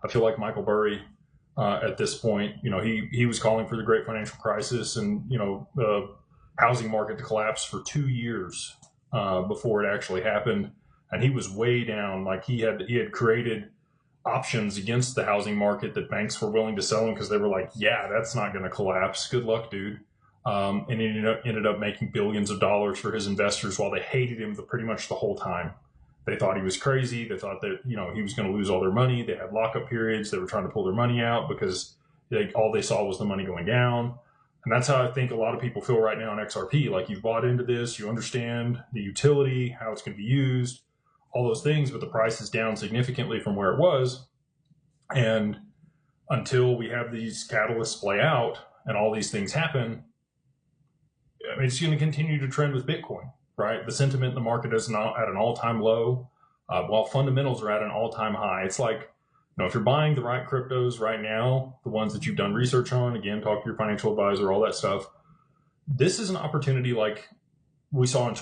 I feel like Michael Burry at this point, he was calling for the great financial crisis and, the housing market to collapse for 2 years before it actually happened. And he was way down. Like he had created options against the housing market that banks were willing to sell him because they were like, yeah, that's not going to collapse. Good luck, dude. And he ended up making billions of dollars for his investors while they hated him pretty much the whole time. They thought he was crazy. They thought that, he was going to lose all their money. They had lockup periods. They were trying to pull their money out because all they saw was the money going down. And that's how I think a lot of people feel right now in XRP. Like, you've bought into this, you understand the utility, how it's going to be used, all those things, but the price is down significantly from where it was. And until we have these catalysts play out and all these things happen, I mean, it's going to continue to trend with Bitcoin, right? The sentiment in the market is not at an all-time low, while fundamentals are at an all-time high. It's like, if you're buying the right cryptos right now, the ones that you've done research on, again, talk to your financial advisor, all that stuff, this is an opportunity like we saw in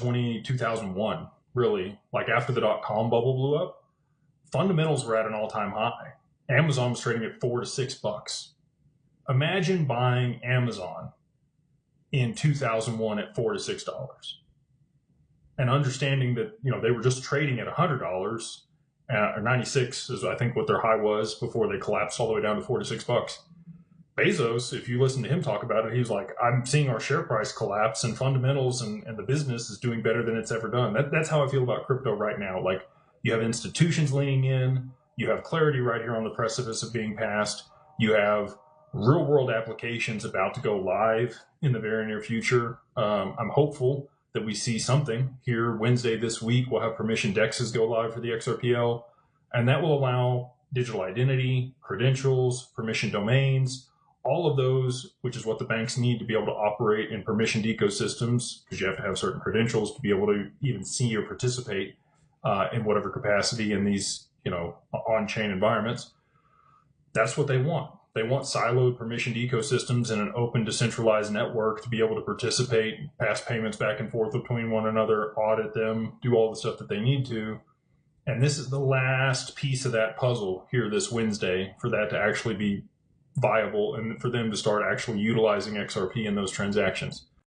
2001, really. Like after the dot-com bubble blew up, fundamentals were at an all-time high. Amazon was trading at $4 to $6. Imagine buying Amazon in 2001 at $4 to $6 and understanding that, they were just trading at $100 or 96 is I think what their high was before they collapsed all the way down to $4 to $6. Bezos, if you listen to him talk about it, he was like, I'm seeing our share price collapse and fundamentals and the business is doing better than it's ever done. That's how I feel about crypto right now. Like, you have institutions leaning in, you have clarity right here on the precipice of being passed, you have real world applications about to go live in the very near future. I'm hopeful that we see something here Wednesday this week. We'll have permission dexes go live for the XRPL, and that will allow digital identity, credentials, permission domains, all of those, which is what the banks need to be able to operate in permissioned ecosystems, because you have to have certain credentials to be able to even see or participate in whatever capacity in these, on-chain environments. That's what they want. They want siloed permissioned ecosystems in an open, decentralized network to be able to participate, pass payments back and forth between one another, audit them, do all the stuff that they need to. And this is the last piece of that puzzle here this Wednesday for that to actually be viable and for them to start actually utilizing XRP in those transactions.